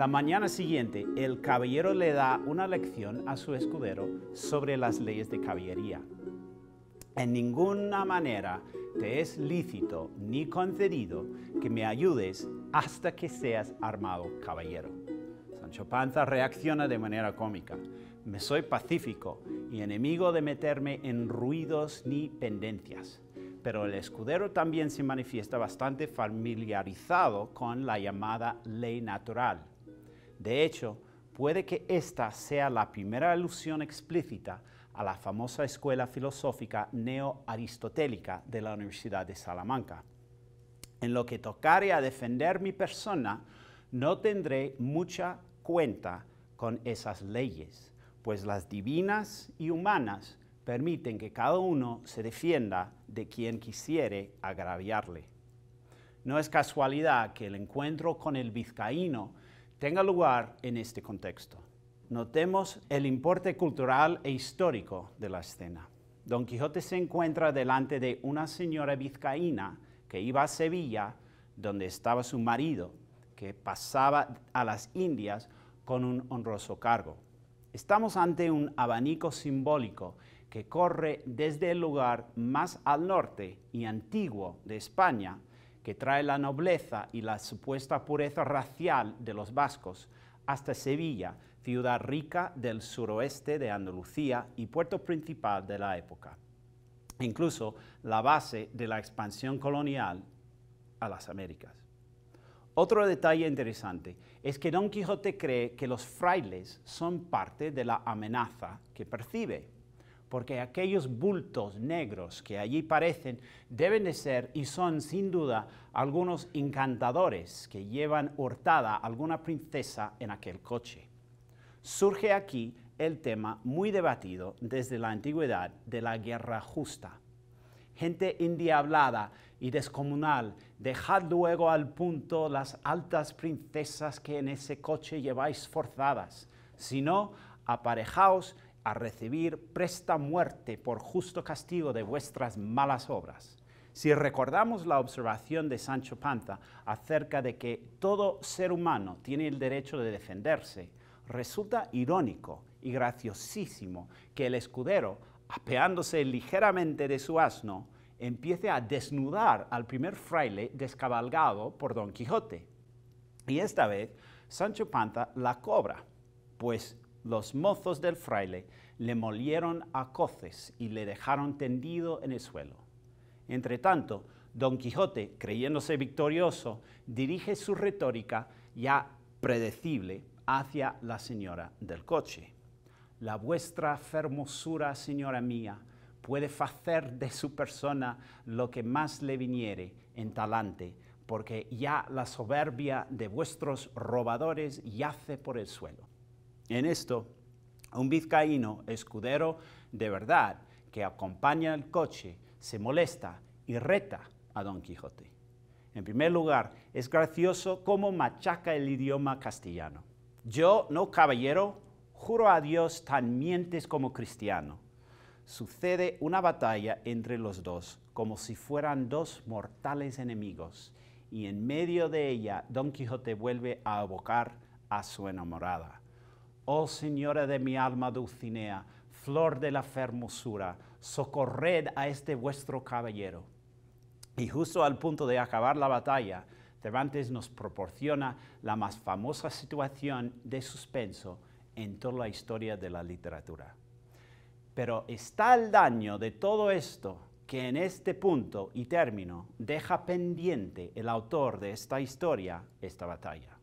La mañana siguiente, el caballero le da una lección a su escudero sobre las leyes de caballería. En ninguna manera te es lícito ni concedido que me ayudes hasta que seas armado caballero. Sancho Panza reacciona de manera cómica. Me soy pacífico y enemigo de meterme en ruidos ni pendencias. Pero el escudero también se manifiesta bastante familiarizado con la llamada ley natural. De hecho, puede que esta sea la primera alusión explícita a la famosa escuela filosófica neo-aristotélica de la Universidad de Salamanca. En lo que tocare a defender mi persona, no tendré mucha cuenta con esas leyes, pues las divinas y humanas permiten que cada uno se defienda de quien quisiere agraviarle. No es casualidad que el encuentro con el vizcaíno tenga lugar en este contexto. Notemos el importe cultural e histórico de la escena. Don Quijote se encuentra delante de una señora vizcaína que iba a Sevilla, donde estaba su marido, que pasaba a las Indias con un honroso cargo. Estamos ante un abanico simbólico que corre desde el lugar más al norte y antiguo de España, que trae la nobleza y la supuesta pureza racial de los vascos, hasta Sevilla, ciudad rica del suroeste de Andalucía y puerto principal de la época. Incluso la base de la expansión colonial a las Américas. Otro detalle interesante es que Don Quijote cree que los frailes son parte de la amenaza que percibe, porque aquellos bultos negros que allí parecen deben de ser y son sin duda algunos encantadores que llevan hurtada a alguna princesa en aquel coche. Surge aquí el tema muy debatido desde la antigüedad de la guerra justa. Gente endiablada y descomunal, dejad luego al punto las altas princesas que en ese coche lleváis forzadas, si no, aparejaos a recibir presta muerte por justo castigo de vuestras malas obras. Si recordamos la observación de Sancho Panza acerca de que todo ser humano tiene el derecho de defenderse, resulta irónico y graciosísimo que el escudero, apeándose ligeramente de su asno, empiece a desnudar al primer fraile descabalgado por Don Quijote. Y esta vez Sancho Panza la cobra, pues los mozos del fraile le molieron a coces y le dejaron tendido en el suelo. Entretanto, Don Quijote, creyéndose victorioso, dirige su retórica ya predecible hacia la señora del coche. La vuestra fermosura, señora mía, puede hacer de su persona lo que más le viniere en talante, porque ya la soberbia de vuestros robadores yace por el suelo. En esto, un vizcaíno escudero de verdad que acompaña el coche se molesta y reta a Don Quijote. En primer lugar, es gracioso cómo machaca el idioma castellano. Yo, no caballero, juro a Dios tan mientes como cristiano. Sucede una batalla entre los dos, como si fueran dos mortales enemigos, y en medio de ella Don Quijote vuelve a evocar a su enamorada. Oh señora de mi alma Dulcinea, flor de la fermosura, socorred a este vuestro caballero. Y justo al punto de acabar la batalla, Cervantes nos proporciona la más famosa situación de suspenso en toda la historia de la literatura. Pero está el daño de todo esto que en este punto y término deja pendiente el autor de esta historia, esta batalla.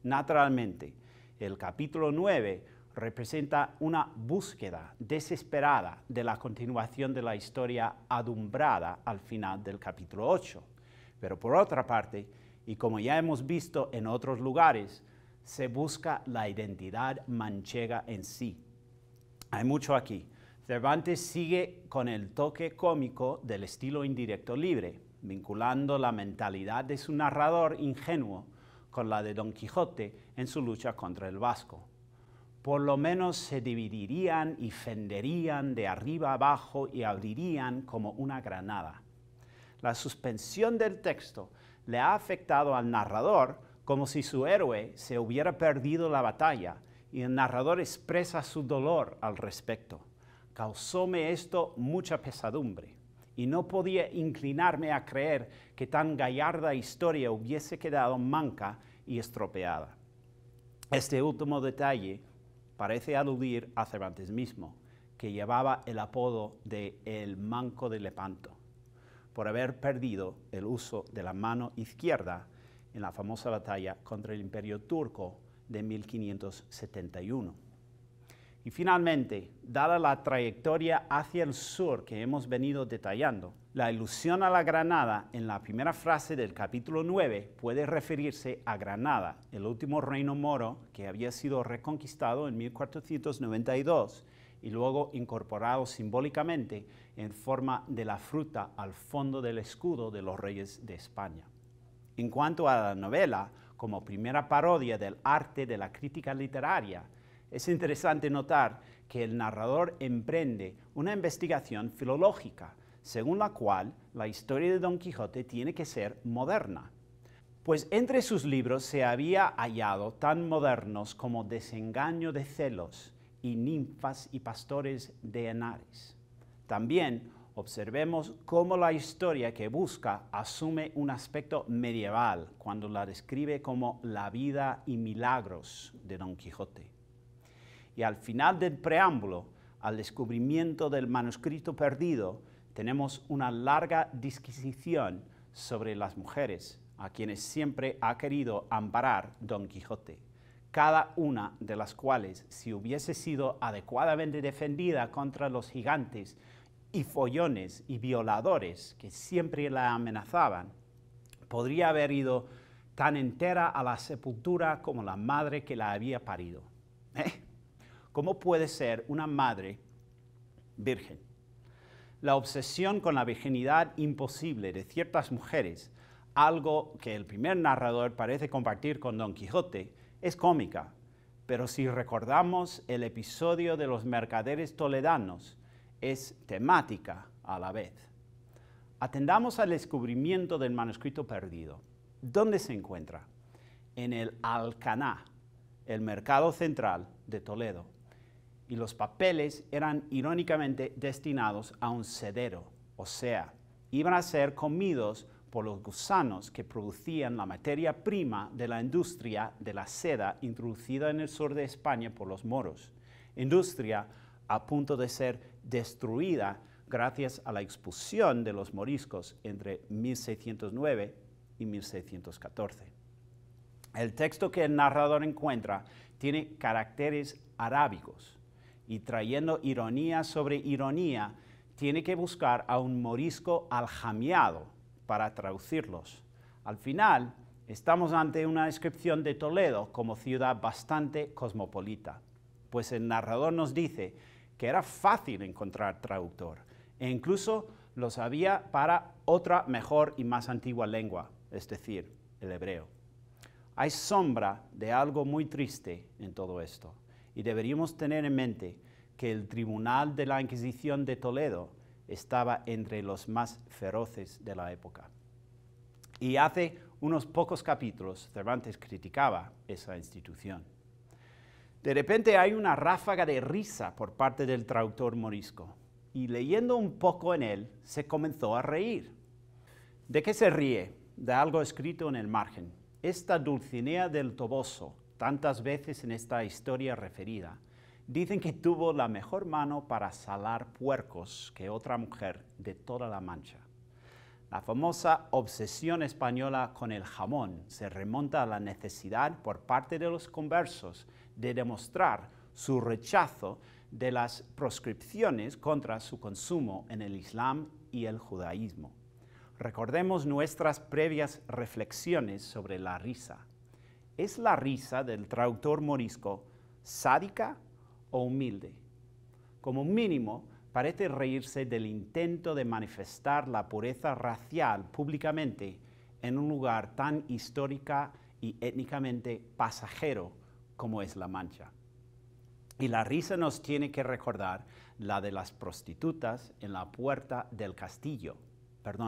Naturalmente, el capítulo 9 representa una búsqueda desesperada de la continuación de la historia adumbrada al final del capítulo 8. Pero por otra parte, y como ya hemos visto en otros lugares, se busca la identidad manchega en sí. Hay mucho aquí. Cervantes sigue con el toque cómico del estilo indirecto libre, vinculando la mentalidad de su narrador ingenuo con la de Don Quijote en su lucha contra el Vasco. Por lo menos se dividirían y fenderían de arriba a abajo y abrirían como una granada. La suspensión del texto le ha afectado al narrador como si su héroe se hubiera perdido la batalla, y el narrador expresa su dolor al respecto. Causóme esto mucha pesadumbre, y no podía inclinarme a creer que tan gallarda historia hubiese quedado manca y estropeada. Este último detalle parece aludir a Cervantes mismo, que llevaba el apodo de El Manco de Lepanto, por haber perdido el uso de la mano izquierda en la famosa batalla contra el Imperio Turco de 1571. Y finalmente, dada la trayectoria hacia el sur que hemos venido detallando, la alusión a la Granada en la primera frase del capítulo 9 puede referirse a Granada, el último reino moro que había sido reconquistado en 1492 y luego incorporado simbólicamente en forma de la fruta al fondo del escudo de los reyes de España. En cuanto a la novela, como primera parodia del arte de la crítica literaria, es interesante notar que el narrador emprende una investigación filológica, según la cual la historia de Don Quijote tiene que ser moderna, pues entre sus libros se había hallado tan modernos como Desengaño de celos y Ninfas y pastores de Henares. También observemos cómo la historia que busca asume un aspecto medieval cuando la describe como la vida y milagros de Don Quijote. Y al final del preámbulo, al descubrimiento del manuscrito perdido, tenemos una larga disquisición sobre las mujeres, a quienes siempre ha querido amparar Don Quijote, cada una de las cuales, si hubiese sido adecuadamente defendida contra los gigantes y follones y violadores que siempre la amenazaban, podría haber ido tan entera a la sepultura como la madre que la había parido. ¿Cómo puede ser una madre virgen? La obsesión con la virginidad imposible de ciertas mujeres, algo que el primer narrador parece compartir con Don Quijote, es cómica, pero si recordamos el episodio de los mercaderes toledanos, es temática a la vez. Atendamos al descubrimiento del manuscrito perdido. ¿Dónde se encuentra? En el Alcaná, el mercado central de Toledo. Y los papeles eran irónicamente destinados a un sedero, o sea, iban a ser comidos por los gusanos que producían la materia prima de la industria de la seda introducida en el sur de España por los moros, industria a punto de ser destruida gracias a la expulsión de los moriscos entre 1609 y 1614. El texto que el narrador encuentra tiene caracteres arábigos, y trayendo ironía sobre ironía, tiene que buscar a un morisco aljamiado para traducirlos. Al final, estamos ante una descripción de Toledo como ciudad bastante cosmopolita, pues el narrador nos dice que era fácil encontrar traductor, e incluso los había para otra mejor y más antigua lengua, es decir, el hebreo. Hay sombra de algo muy triste en todo esto, y deberíamos tener en mente que el tribunal de la Inquisición de Toledo estaba entre los más feroces de la época. Y hace unos pocos capítulos Cervantes criticaba esa institución. De repente hay una ráfaga de risa por parte del traductor morisco, y leyendo un poco en él, se comenzó a reír. ¿De qué se ríe? De algo escrito en el margen. Esta Dulcinea del Toboso, tantas veces en esta historia referida, dicen que tuvo la mejor mano para salar puercos que otra mujer de toda la Mancha. La famosa obsesión española con el jamón se remonta a la necesidad por parte de los conversos de demostrar su rechazo de las proscripciones contra su consumo en el Islam y el judaísmo. Recordemos nuestras previas reflexiones sobre la risa. ¿Es la risa del traductor morisco sádica o humilde? Como mínimo, parece reírse del intento de manifestar la pureza racial públicamente en un lugar tan histórica y étnicamente pasajero como es La Mancha. Y la risa nos tiene que recordar la de las prostitutas en la puerta del castillo,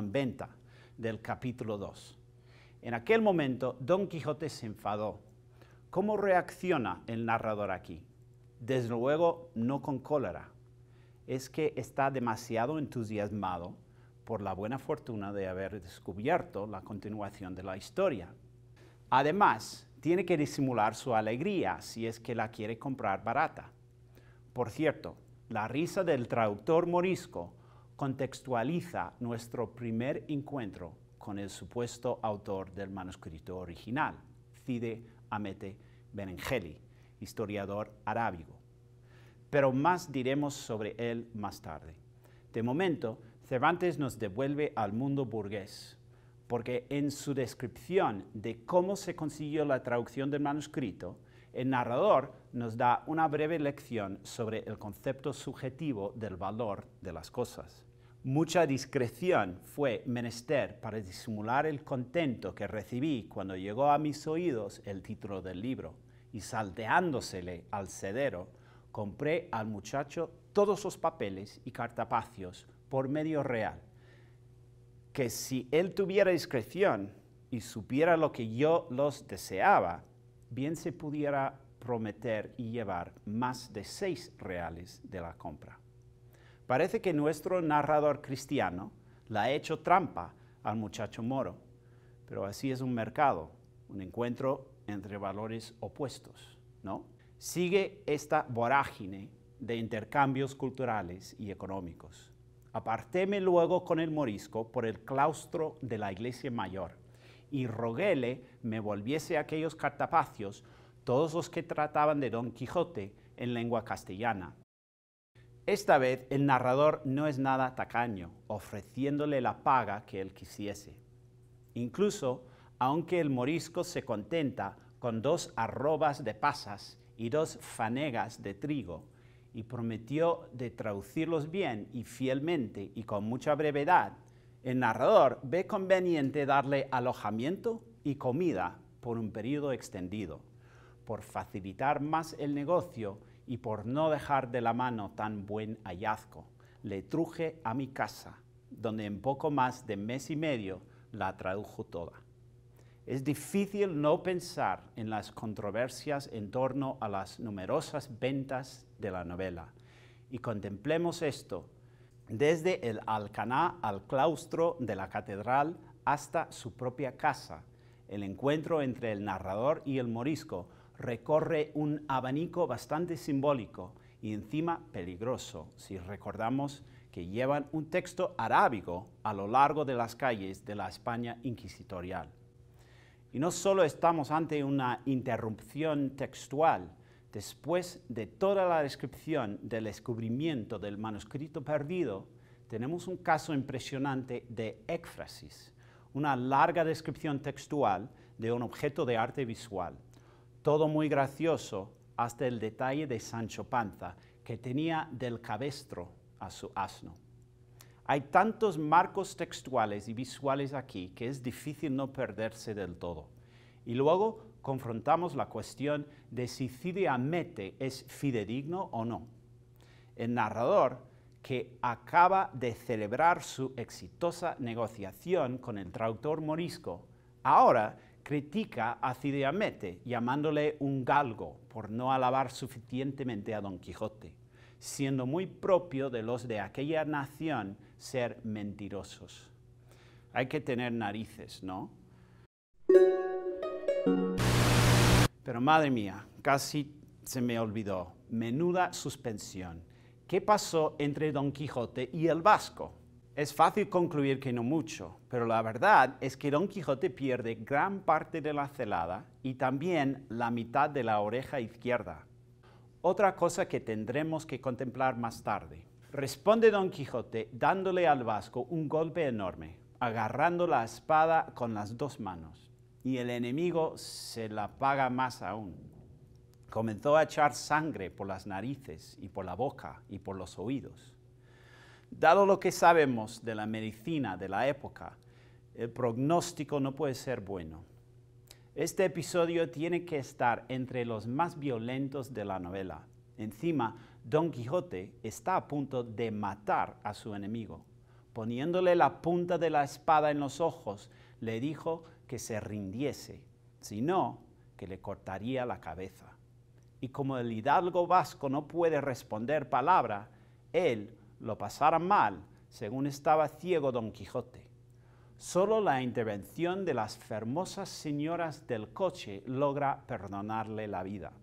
venta, del capítulo 2. En aquel momento, Don Quijote se enfadó. ¿Cómo reacciona el narrador aquí? Desde luego, no con cólera. Es que está demasiado entusiasmado por la buena fortuna de haber descubierto la continuación de la historia. Además, tiene que disimular su alegría si es que la quiere comprar barata. Por cierto, la risa del traductor morisco contextualiza nuestro primer encuentro con el supuesto autor del manuscrito original, Cide Hamete Benengeli, historiador arábigo. Pero más diremos sobre él más tarde. De momento, Cervantes nos devuelve al mundo burgués, porque en su descripción de cómo se consiguió la traducción del manuscrito, el narrador nos da una breve lección sobre el concepto subjetivo del valor de las cosas. Mucha discreción fue menester para disimular el contento que recibí cuando llegó a mis oídos el título del libro, y salteándosele al cedero, compré al muchacho todos los papeles y cartapacios por medio real, que si él tuviera discreción y supiera lo que yo los deseaba, bien se pudiera prometer y llevar más de 6 reales de la compra. Parece que nuestro narrador cristiano le ha hecho trampa al muchacho moro, pero así es un mercado, un encuentro entre valores opuestos, ¿no? Sigue esta vorágine de intercambios culturales y económicos. Apartéme luego con el morisco por el claustro de la iglesia mayor, y roguéle me volviese aquellos cartapacios, todos los que trataban de Don Quijote en lengua castellana. Esta vez el narrador no es nada tacaño, ofreciéndole la paga que él quisiese. Incluso, aunque el morisco se contenta con 2 arrobas de pasas y 2 fanegas de trigo, y prometió de traducirlos bien y fielmente y con mucha brevedad, el narrador ve conveniente darle alojamiento y comida por un periodo extendido, por facilitar más el negocio y por no dejar de la mano tan buen hallazgo. Le truje a mi casa, donde en poco más de mes y medio la tradujo toda. Es difícil no pensar en las controversias en torno a las numerosas ventas de la novela, y contemplemos esto desde el alcaná al claustro de la catedral hasta su propia casa. El encuentro entre el narrador y el morisco recorre un abanico bastante simbólico y encima peligroso, si recordamos que llevan un texto arábigo a lo largo de las calles de la España inquisitorial. Y no solo estamos ante una interrupción textual, después de toda la descripción del descubrimiento del manuscrito perdido, tenemos un caso impresionante de éfrasis, una larga descripción textual de un objeto de arte visual. Todo muy gracioso, hasta el detalle de Sancho Panza, que tenía del cabestro a su asno. Hay tantos marcos textuales y visuales aquí que es difícil no perderse del todo. Y luego confrontamos la cuestión de si Cide Hamete es fidedigno o no. El narrador, que acaba de celebrar su exitosa negociación con el traductor morisco, ahora critica a Cide Hamete, llamándole un galgo por no alabar suficientemente a Don Quijote, siendo muy propio de los de aquella nación ser mentirosos. Hay que tener narices, ¿no? Pero madre mía, casi se me olvidó. Menuda suspensión. ¿Qué pasó entre Don Quijote y el vasco? Es fácil concluir que no mucho, pero la verdad es que Don Quijote pierde gran parte de la celada y también la mitad de la oreja izquierda. Otra cosa que tendremos que contemplar más tarde. Responde Don Quijote dándole al vasco un golpe enorme, agarrando la espada con las 2 manos, y el enemigo se la paga más aún. Comenzó a echar sangre por las narices y por la boca y por los oídos. Dado lo que sabemos de la medicina de la época, el pronóstico no puede ser bueno. Este episodio tiene que estar entre los más violentos de la novela. Encima, Don Quijote está a punto de matar a su enemigo. Poniéndole la punta de la espada en los ojos, le dijo que se rindiese, sino que le cortaría la cabeza. Y como el hidalgo vasco no puede responder palabra, él lo pasara mal, según estaba ciego Don Quijote. Solo la intervención de las fermosas señoras del coche logra perdonarle la vida.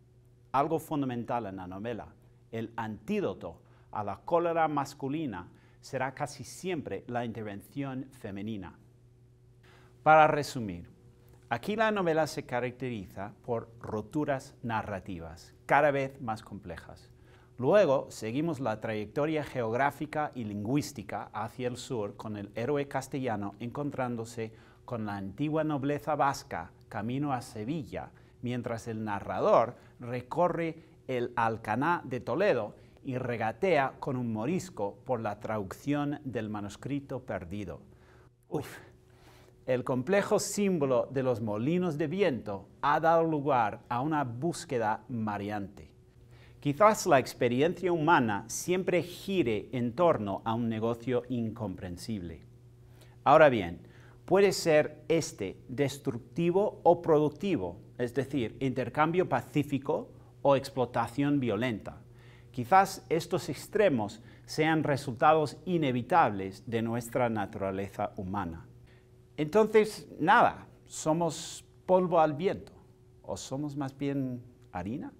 Algo fundamental en la novela, el antídoto a la cólera masculina será casi siempre la intervención femenina. Para resumir, aquí la novela se caracteriza por roturas narrativas, cada vez más complejas. Luego seguimos la trayectoria geográfica y lingüística hacia el sur con el héroe castellano encontrándose con la antigua nobleza vasca camino a Sevilla, mientras el narrador recorre el Alcaná de Toledo y regatea con un morisco por la traducción del manuscrito perdido. El complejo símbolo de los molinos de viento ha dado lugar a una búsqueda mareante. Quizás la experiencia humana siempre gire en torno a un negocio incomprensible. Ahora bien, puede ser destructivo o productivo, es decir, intercambio pacífico o explotación violenta. Quizás estos extremos sean resultados inevitables de nuestra naturaleza humana. Entonces, nada, ¿somos polvo al viento? ¿O somos más bien harina?